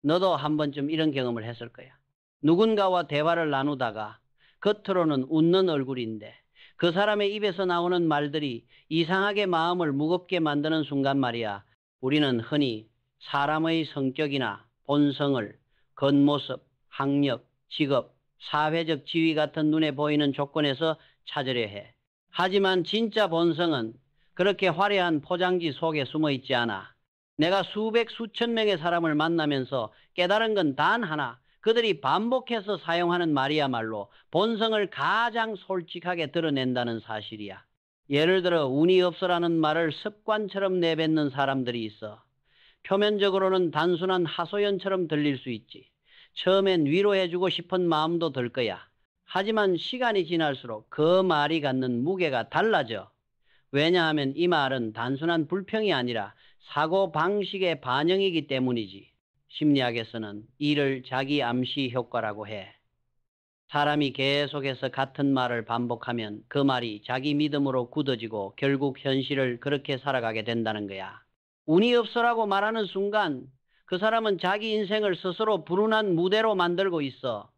너도 한 번쯤 이런 경험을 했을 거야. 누군가와 대화를 나누다가 겉으로는 웃는 얼굴인데 그 사람의 입에서 나오는 말들이 이상하게 마음을 무겁게 만드는 순간 말이야. 우리는 흔히 사람의 성격이나 본성을 겉모습, 학력, 직업, 사회적 지위 같은 눈에 보이는 조건에서 찾으려 해. 하지만 진짜 본성은 그렇게 화려한 포장지 속에 숨어 있지 않아. 내가 수백, 수천 명의 사람을 만나면서 깨달은 건 단 하나. 그들이 반복해서 사용하는 말이야말로 본성을 가장 솔직하게 드러낸다는 사실이야. 예를 들어 운이 없어라는 말을 습관처럼 내뱉는 사람들이 있어. 표면적으로는 단순한 하소연처럼 들릴 수 있지. 처음엔 위로해주고 싶은 마음도 들 거야. 하지만 시간이 지날수록 그 말이 갖는 무게가 달라져. 왜냐하면 이 말은 단순한 불평이 아니라 사고 방식의 반영이기 때문이지. 심리학에서는 이를 자기 암시 효과라고 해. 사람이 계속해서 같은 말을 반복하면 그 말이 자기 믿음으로 굳어지고 결국 현실을 그렇게 살아가게 된다는 거야. 운이 없어라고 말하는 순간 그 사람은 자기 인생을 스스로 불운한 무대로 만들고 있어.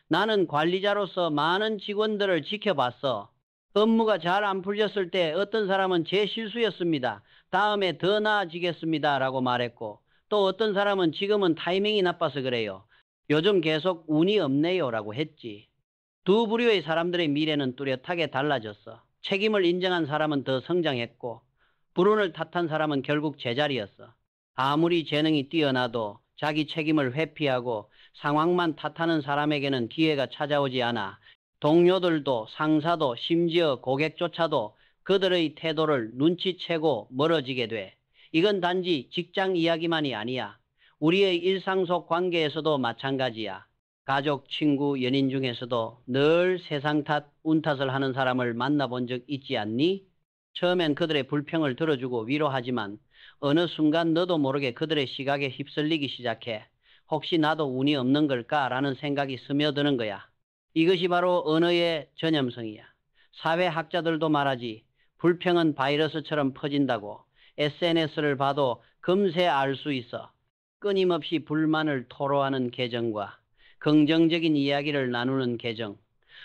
나는 관리자로서 많은 직원들을 지켜봤어. 업무가 잘 안 풀렸을 때 어떤 사람은 제 실수였습니다. 다음에 더 나아지겠습니다. 라고 말했고, 또 어떤 사람은 지금은 타이밍이 나빠서 그래요. 요즘 계속 운이 없네요. 라고 했지. 두 부류의 사람들의 미래는 뚜렷하게 달라졌어. 책임을 인정한 사람은 더 성장했고, 불운을 탓한 사람은 결국 제자리였어. 아무리 재능이 뛰어나도 자기 책임을 회피하고 상황만 탓하는 사람에게는 기회가 찾아오지 않아. 동료들도 상사도 심지어 고객조차도 그들의 태도를 눈치채고 멀어지게 돼. 이건 단지 직장 이야기만이 아니야. 우리의 일상 속 관계에서도 마찬가지야. 가족, 친구, 연인 중에서도 늘 세상 탓, 운 탓을 하는 사람을 만나본 적 있지 않니? 처음엔 그들의 불평을 들어주고 위로하지만 어느 순간 너도 모르게 그들의 시각에 휩쓸리기 시작해. 혹시 나도 운이 없는 걸까라는 생각이 스며드는 거야. 이것이 바로 언어의 전염성이야. 사회학자들도 말하지. 불평은 바이러스처럼 퍼진다고. SNS를 봐도 금세 알 수 있어. 끊임없이 불만을 토로하는 계정과 긍정적인 이야기를 나누는 계정.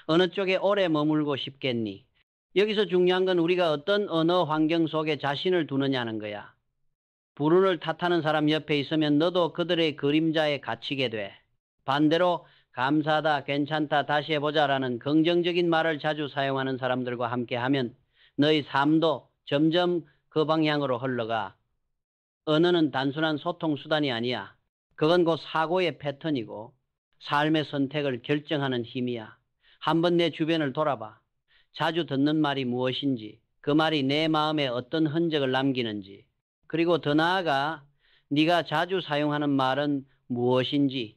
어느 쪽에 오래 머물고 싶겠니? 여기서 중요한 건 우리가 어떤 언어 환경 속에 자신을 두느냐는 거야. 불운을 탓하는 사람 옆에 있으면 너도 그들의 그림자에 갇히게 돼. 반대로 감사하다, 괜찮다, 다시 해보자라는 긍정적인 말을 자주 사용하는 사람들과 함께하면 너의 삶도 점점 그 방향으로 흘러가. 언어는 단순한 소통 수단이 아니야. 그건 곧 사고의 패턴이고 삶의 선택을 결정하는 힘이야. 한번 내 주변을 돌아봐. 자주 듣는 말이 무엇인지, 그 말이 내 마음에 어떤 흔적을 남기는지, 그리고 더 나아가 네가 자주 사용하는 말은 무엇인지,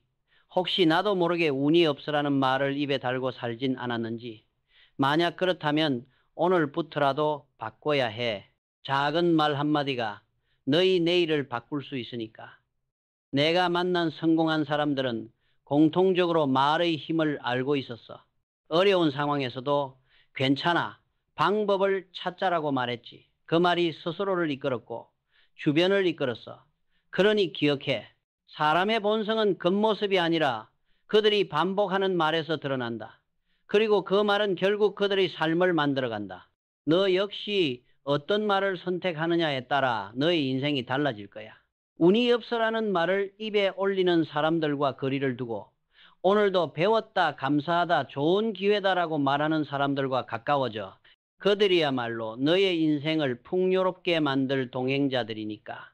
혹시 나도 모르게 운이 없으라는 말을 입에 달고 살진 않았는지, 만약 그렇다면 오늘부터라도 바꿔야 해. 작은 말 한마디가 너희 내일을 바꿀 수 있으니까. 내가 만난 성공한 사람들은 공통적으로 말의 힘을 알고 있었어. 어려운 상황에서도 괜찮아, 방법을 찾자라고 말했지. 그 말이 스스로를 이끌었고 주변을 이끌었어. 그러니 기억해. 사람의 본성은 겉모습이 아니라 그들이 반복하는 말에서 드러난다. 그리고 그 말은 결국 그들의 삶을 만들어간다. 너 역시 어떤 말을 선택하느냐에 따라 너의 인생이 달라질 거야. 운이 없어라는 말을 입에 올리는 사람들과 거리를 두고 오늘도 배웠다, 감사하다, 좋은 기회다라고 말하는 사람들과 가까워져. 그들이야말로 너의 인생을 풍요롭게 만들 동행자들이니까.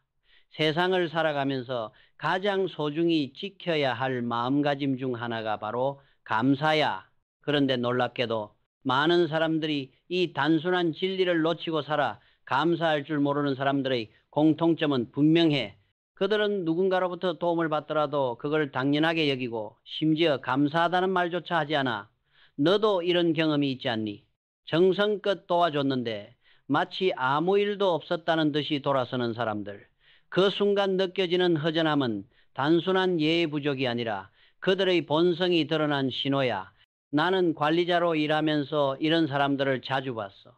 세상을 살아가면서 가장 소중히 지켜야 할 마음가짐 중 하나가 바로 감사야. 그런데 놀랍게도 많은 사람들이 이 단순한 진리를 놓치고 살아. 감사할 줄 모르는 사람들의 공통점은 분명해. 그들은 누군가로부터 도움을 받더라도 그걸 당연하게 여기고 심지어 감사하다는 말조차 하지 않아. 너도 이런 경험이 있지 않니? 정성껏 도와줬는데 마치 아무 일도 없었다는 듯이 돌아서는 사람들. 그 순간 느껴지는 허전함은 단순한 예의 부족이 아니라 그들의 본성이 드러난 신호야. 나는 관리자로 일하면서 이런 사람들을 자주 봤어.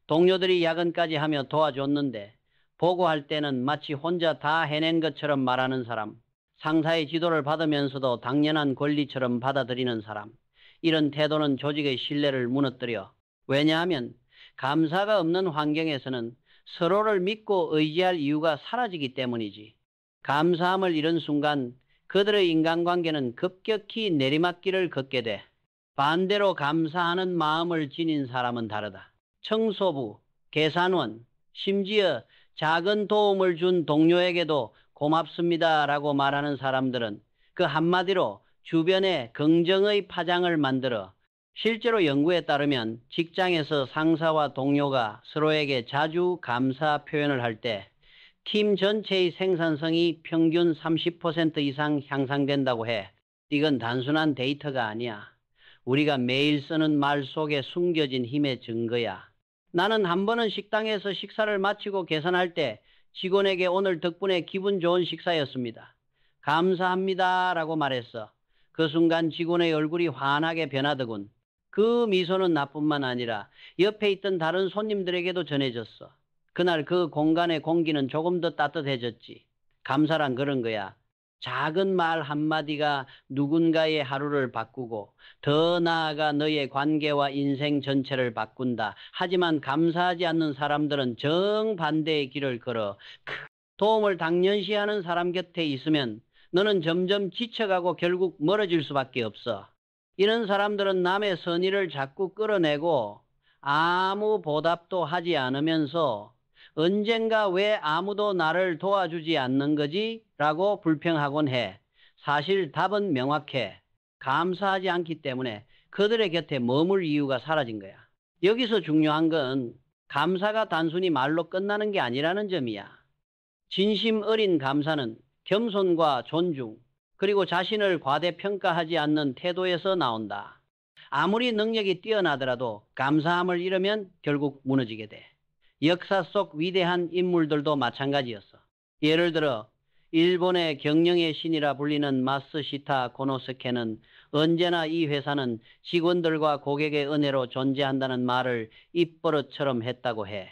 동료들이 야근까지 하며 도와줬는데 보고할 때는 마치 혼자 다 해낸 것처럼 말하는 사람. 상사의 지도를 받으면서도 당연한 권리처럼 받아들이는 사람. 이런 태도는 조직의 신뢰를 무너뜨려. 왜냐하면 감사가 없는 환경에서는 서로를 믿고 의지할 이유가 사라지기 때문이지. 감사함을 잃은 순간 그들의 인간관계는 급격히 내리막길을 걷게 돼. 반대로 감사하는 마음을 지닌 사람은 다르다. 청소부, 계산원, 심지어 작은 도움을 준 동료에게도 고맙습니다라고 말하는 사람들은 그 한마디로 주변에 긍정의 파장을 만들어. 실제로 연구에 따르면 직장에서 상사와 동료가 서로에게 자주 감사 표현을 할 때 팀 전체의 생산성이 평균 30% 이상 향상된다고 해. 이건 단순한 데이터가 아니야. 우리가 매일 쓰는 말 속에 숨겨진 힘의 증거야. 나는 한 번은 식당에서 식사를 마치고 계산할 때 직원에게 오늘 덕분에 기분 좋은 식사였습니다. 감사합니다라고 말했어. 그 순간 직원의 얼굴이 환하게 변하더군. 그 미소는 나뿐만 아니라 옆에 있던 다른 손님들에게도 전해졌어. 그날 그 공간의 공기는 조금 더 따뜻해졌지. 감사란 그런 거야. 작은 말 한마디가 누군가의 하루를 바꾸고 더 나아가 너의 관계와 인생 전체를 바꾼다. 하지만 감사하지 않는 사람들은 정반대의 길을 걸어. 도움을 당연시하는 사람 곁에 있으면 너는 점점 지쳐가고 결국 멀어질 수밖에 없어. 이런 사람들은 남의 선의를 자꾸 끌어내고 아무 보답도 하지 않으면서 언젠가 왜 아무도 나를 도와주지 않는 거지? 라고 불평하곤 해. 사실 답은 명확해. 감사하지 않기 때문에 그들의 곁에 머물 이유가 사라진 거야. 여기서 중요한 건 감사가 단순히 말로 끝나는 게 아니라는 점이야. 진심 어린 감사는 겸손과 존중, 그리고 자신을 과대평가하지 않는 태도에서 나온다. 아무리 능력이 뛰어나더라도 감사함을 잃으면 결국 무너지게 돼. 역사 속 위대한 인물들도 마찬가지였어. 예를 들어 일본의 경영의 신이라 불리는 마쓰시타 고노스케는 언제나 이 회사는 직원들과 고객의 은혜로 존재한다는 말을 입버릇처럼 했다고 해.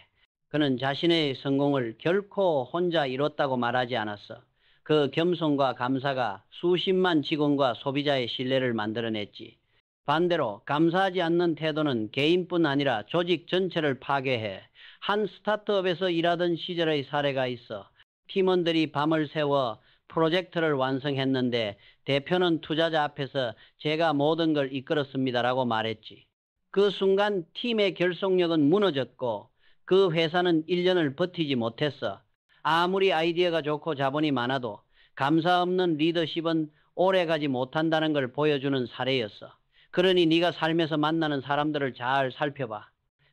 그는 자신의 성공을 결코 혼자 이뤘다고 말하지 않았어. 그 겸손과 감사가 수십만 직원과 소비자의 신뢰를 만들어냈지. 반대로 감사하지 않는 태도는 개인뿐 아니라 조직 전체를 파괴해. 한 스타트업에서 일하던 시절의 사례가 있어. 팀원들이 밤을 새워 프로젝트를 완성했는데 대표는 투자자 앞에서 제가 모든 걸 이끌었습니다라고 말했지. 그 순간 팀의 결속력은 무너졌고 그 회사는 1년을 버티지 못했어. 아무리 아이디어가 좋고 자본이 많아도 감사 없는 리더십은 오래가지 못한다는 걸 보여주는 사례였어. 그러니 네가 삶에서 만나는 사람들을 잘 살펴봐.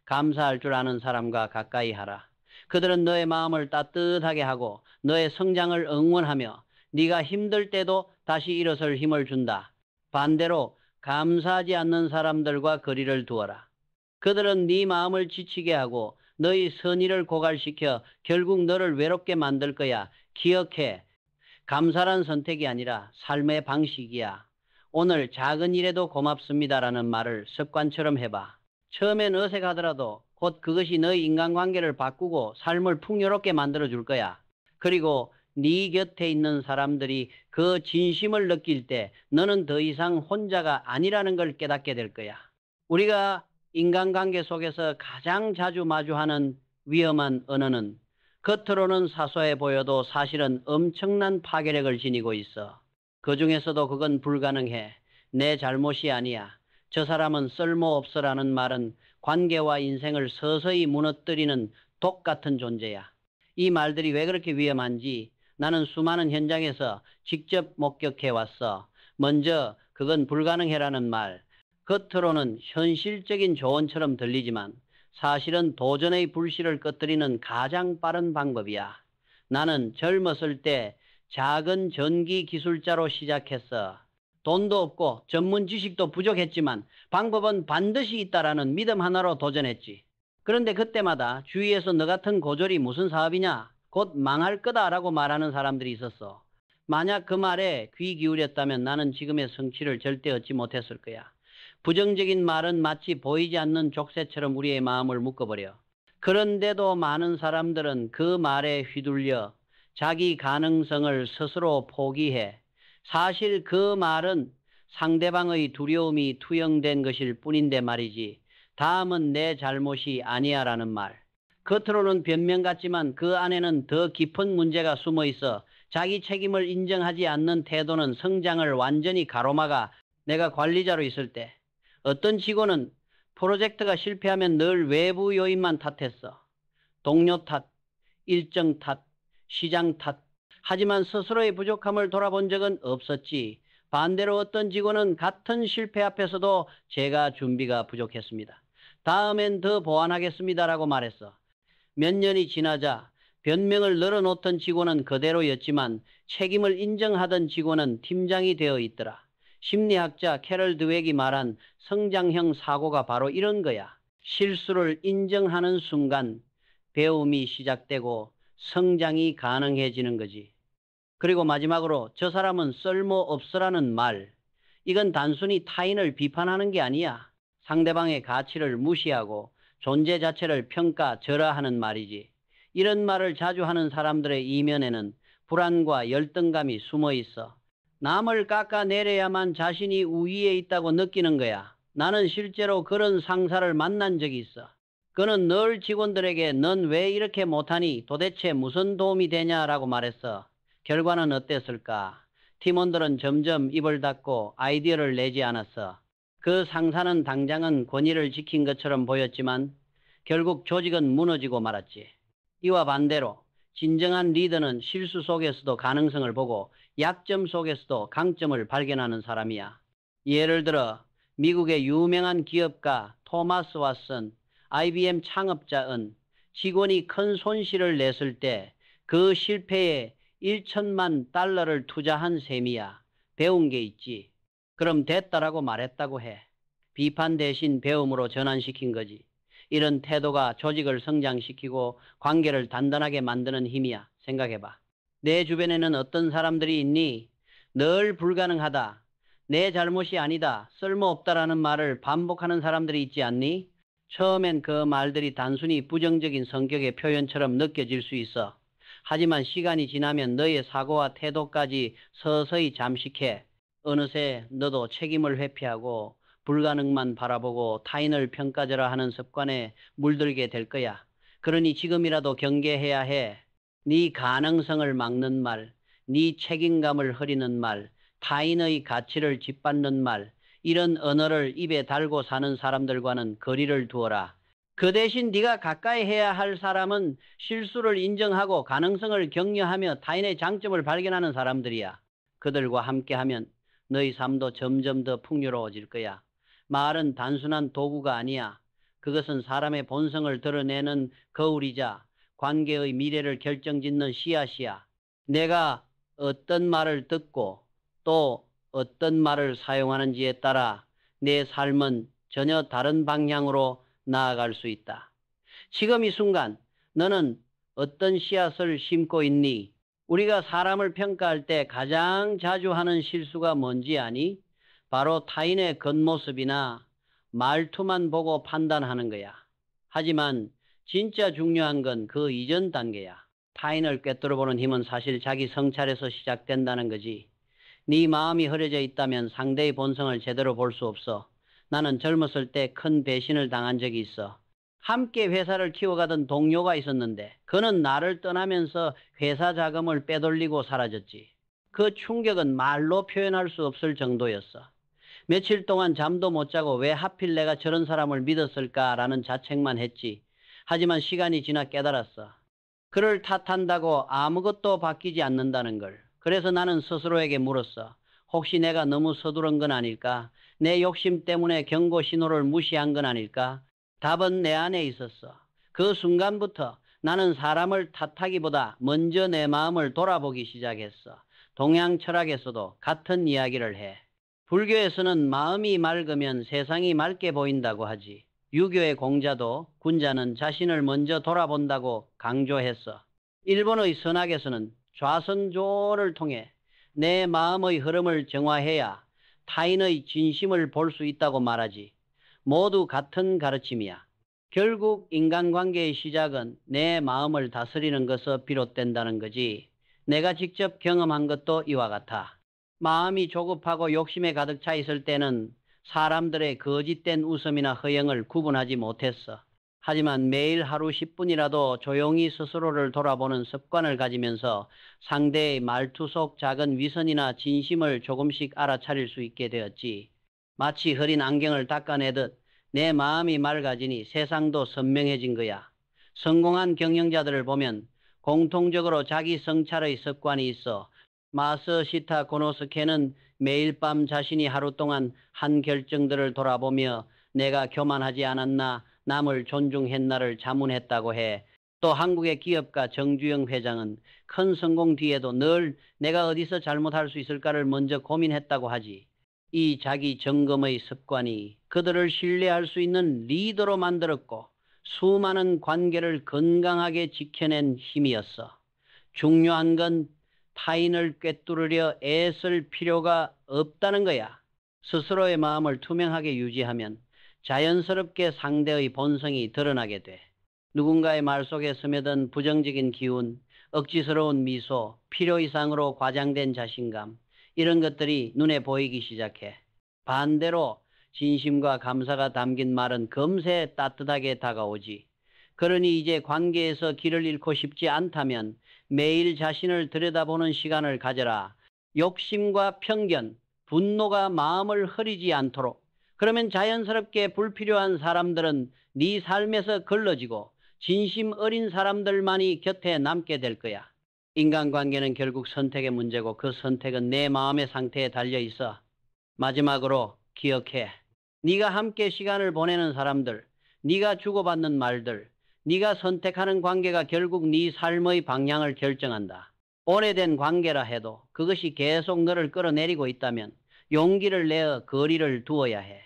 감사할 줄 아는 사람과 가까이 하라. 그들은 너의 마음을 따뜻하게 하고 너의 성장을 응원하며 네가 힘들 때도 다시 일어설 힘을 준다. 반대로 감사하지 않는 사람들과 거리를 두어라. 그들은 네 마음을 지치게 하고 너의 선의를 고갈시켜 결국 너를 외롭게 만들 거야. 기억해. 감사란 선택이 아니라 삶의 방식이야. 오늘 작은 일에도 고맙습니다라는 말을 습관처럼 해봐. 처음엔 어색하더라도 곧 그것이 너의 인간관계를 바꾸고 삶을 풍요롭게 만들어줄 거야. 그리고 네 곁에 있는 사람들이 그 진심을 느낄 때 너는 더 이상 혼자가 아니라는 걸 깨닫게 될 거야. 우리가 인간관계 속에서 가장 자주 마주하는 위험한 언어는 겉으로는 사소해 보여도 사실은 엄청난 파괴력을 지니고 있어. 그 중에서도 그건 불가능해. 내 잘못이 아니야. 저 사람은 쓸모없어라는 말은 관계와 인생을 서서히 무너뜨리는 독 같은 존재야. 이 말들이 왜 그렇게 위험한지 나는 수많은 현장에서 직접 목격해 왔어. 먼저 그건 불가능해라는 말. 겉으로는 현실적인 조언처럼 들리지만 사실은 도전의 불씨를 꺼뜨리는 가장 빠른 방법이야. 나는 젊었을 때 작은 전기 기술자로 시작했어. 돈도 없고 전문 지식도 부족했지만 방법은 반드시 있다라는 믿음 하나로 도전했지. 그런데 그때마다 주위에서 너 같은 고졸이 무슨 사업이냐? 곧 망할 거다라고 말하는 사람들이 있었어. 만약 그 말에 귀 기울였다면 나는 지금의 성취를 절대 얻지 못했을 거야. 부정적인 말은 마치 보이지 않는 족쇄처럼 우리의 마음을 묶어버려. 그런데도 많은 사람들은 그 말에 휘둘려 자기 가능성을 스스로 포기해 사실 그 말은 상대방의 두려움이 투영된 것일 뿐인데 말이지. 다음은 내 잘못이 아니야라는 말. 겉으로는 변명 같지만 그 안에는 더 깊은 문제가 숨어 있어 자기 책임을 인정하지 않는 태도는 성장을 완전히 가로막아. 내가 관리자로 있을 때 어떤 직원은 프로젝트가 실패하면 늘 외부 요인만 탓했어. 동료 탓, 일정 탓, 시장 탓. 하지만 스스로의 부족함을 돌아본 적은 없었지. 반대로 어떤 직원은 같은 실패 앞에서도 제가 준비가 부족했습니다. 다음엔 더 보완하겠습니다라고 말했어. 몇 년이 지나자 변명을 늘어놓던 직원은 그대로였지만 책임을 인정하던 직원은 팀장이 되어 있더라. 심리학자 캐럴 드웩이 말한 성장형 사고가 바로 이런 거야. 실수를 인정하는 순간 배움이 시작되고 성장이 가능해지는 거지. 그리고 마지막으로 저 사람은 쓸모없으라는 말. 이건 단순히 타인을 비판하는 게 아니야. 상대방의 가치를 무시하고 존재 자체를 평가절하하는 말이지. 이런 말을 자주 하는 사람들의 이면에는 불안과 열등감이 숨어 있어. 남을 깎아내려야만 자신이 우위에 있다고 느끼는 거야. 나는 실제로 그런 상사를 만난 적이 있어. 그는 늘 직원들에게 넌 왜 이렇게 못하니? 도대체 무슨 도움이 되냐라고 말했어. 결과는 어땠을까? 팀원들은 점점 입을 닫고 아이디어를 내지 않았어. 그 상사는 당장은 권위를 지킨 것처럼 보였지만 결국 조직은 무너지고 말았지. 이와 반대로 진정한 리더는 실수 속에서도 가능성을 보고 약점 속에서도 강점을 발견하는 사람이야. 예를 들어 미국의 유명한 기업가 토마스 왓슨, IBM 창업자은 직원이 큰 손실을 냈을 때 그 실패에 1천만 달러를 투자한 셈이야. 배운 게 있지. 그럼 됐다라고 말했다고 해. 비판 대신 배움으로 전환시킨 거지. 이런 태도가 조직을 성장시키고 관계를 단단하게 만드는 힘이야. 생각해봐. 내 주변에는 어떤 사람들이 있니? 늘 불가능하다. 내 잘못이 아니다. 쓸모없다라는 말을 반복하는 사람들이 있지 않니? 처음엔 그 말들이 단순히 부정적인 성격의 표현처럼 느껴질 수 있어. 하지만 시간이 지나면 너의 사고와 태도까지 서서히 잠식해. 어느새 너도 책임을 회피하고 불가능만 바라보고 타인을 평가절하 하는 습관에 물들게 될 거야. 그러니 지금이라도 경계해야 해. 네 가능성을 막는 말, 네 책임감을 흐리는 말, 타인의 가치를 짓밟는 말, 이런 언어를 입에 달고 사는 사람들과는 거리를 두어라. 그 대신 네가 가까이 해야 할 사람은 실수를 인정하고 가능성을 격려하며 타인의 장점을 발견하는 사람들이야. 그들과 함께하면 너희 삶도 점점 더 풍요로워질 거야. 말은 단순한 도구가 아니야. 그것은 사람의 본성을 드러내는 거울이자 관계의 미래를 결정짓는 씨앗이야. 내가 어떤 말을 듣고 또 어떤 말을 사용하는지에 따라 내 삶은 전혀 다른 방향으로 나아갈 수 있다. 지금 이 순간 너는 어떤 씨앗을 심고 있니? 우리가 사람을 평가할 때 가장 자주 하는 실수가 뭔지 아니? 바로 타인의 겉모습이나 말투만 보고 판단하는 거야. 하지만 진짜 중요한 건 그 이전 단계야. 타인을 꿰뚫어보는 힘은 사실 자기 성찰에서 시작된다는 거지. 네 마음이 흐려져 있다면 상대의 본성을 제대로 볼 수 없어. 나는 젊었을 때 큰 배신을 당한 적이 있어. 함께 회사를 키워가던 동료가 있었는데 그는 나를 떠나면서 회사 자금을 빼돌리고 사라졌지. 그 충격은 말로 표현할 수 없을 정도였어. 며칠 동안 잠도 못 자고 왜 하필 내가 저런 사람을 믿었을까라는 자책만 했지. 하지만 시간이 지나 깨달았어. 그를 탓한다고 아무것도 바뀌지 않는다는 걸. 그래서 나는 스스로에게 물었어. 혹시 내가 너무 서두른 건 아닐까? 내 욕심 때문에 경고 신호를 무시한 건 아닐까? 답은 내 안에 있었어. 그 순간부터 나는 사람을 탓하기보다 먼저 내 마음을 돌아보기 시작했어. 동양 철학에서도 같은 이야기를 해. 불교에서는 마음이 맑으면 세상이 맑게 보인다고 하지. 유교의 공자도 군자는 자신을 먼저 돌아본다고 강조했어. 일본의 선학에서는 좌선조를 통해 내 마음의 흐름을 정화해야 타인의 진심을 볼 수 있다고 말하지. 모두 같은 가르침이야. 결국 인간관계의 시작은 내 마음을 다스리는 것에서 비롯된다는 거지. 내가 직접 경험한 것도 이와 같아. 마음이 조급하고 욕심에 가득 차 있을 때는 사람들의 거짓된 웃음이나 허영을 구분하지 못했어. 하지만 매일 하루 10분이라도 조용히 스스로를 돌아보는 습관을 가지면서 상대의 말투 속 작은 위선이나 진심을 조금씩 알아차릴 수 있게 되었지. 마치 흐린 안경을 닦아내듯 내 마음이 맑아지니 세상도 선명해진 거야. 성공한 경영자들을 보면 공통적으로 자기 성찰의 습관이 있어. 마스시타 고노스케는 매일 밤 자신이 하루 동안 한 결정들을 돌아보며 내가 교만하지 않았나, 남을 존중했나를 자문했다고 해. 또 한국의 기업가 정주영 회장은 큰 성공 뒤에도 늘 내가 어디서 잘못할 수 있을까를 먼저 고민했다고 하지. 이 자기 점검의 습관이 그들을 신뢰할 수 있는 리더로 만들었고 수많은 관계를 건강하게 지켜낸 힘이었어. 중요한 건 타인을 꿰뚫으려 애쓸 필요가 없다는 거야. 스스로의 마음을 투명하게 유지하면 자연스럽게 상대의 본성이 드러나게 돼. 누군가의 말 속에 스며든 부정적인 기운, 억지스러운 미소, 필요 이상으로 과장된 자신감, 이런 것들이 눈에 보이기 시작해. 반대로 진심과 감사가 담긴 말은 금세 따뜻하게 다가오지. 그러니 이제 관계에서 길을 잃고 싶지 않다면 매일 자신을 들여다보는 시간을 가져라. 욕심과 편견, 분노가 마음을 흐리지 않도록. 그러면 자연스럽게 불필요한 사람들은 네 삶에서 걸러지고 진심 어린 사람들만이 곁에 남게 될 거야. 인간관계는 결국 선택의 문제고 그 선택은 내 마음의 상태에 달려 있어. 마지막으로 기억해. 네가 함께 시간을 보내는 사람들, 네가 주고받는 말들, 네가 선택하는 관계가 결국 네 삶의 방향을 결정한다. 오래된 관계라 해도 그것이 계속 너를 끌어내리고 있다면 용기를 내어 거리를 두어야 해.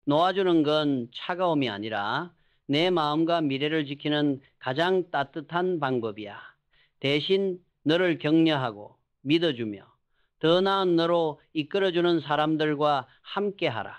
놓아주는 건 차가움이 아니라 내 마음과 미래를 지키는 가장 따뜻한 방법이야. 대신 너를 격려하고 믿어주며 더 나은 너로 이끌어주는 사람들과 함께하라.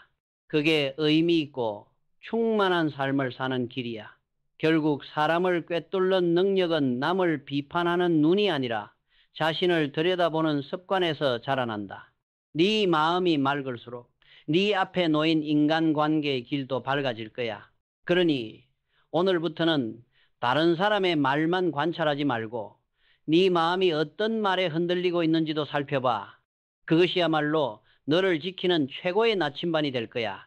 그게 의미 있고 충만한 삶을 사는 길이야. 결국 사람을 꿰뚫는 능력은 남을 비판하는 눈이 아니라 자신을 들여다보는 습관에서 자라난다. 네 마음이 맑을수록 네 앞에 놓인 인간관계의 길도 밝아질 거야. 그러니 오늘부터는 다른 사람의 말만 관찰하지 말고 네 마음이 어떤 말에 흔들리고 있는지도 살펴봐. 그것이야말로 너를 지키는 최고의 나침반이 될 거야.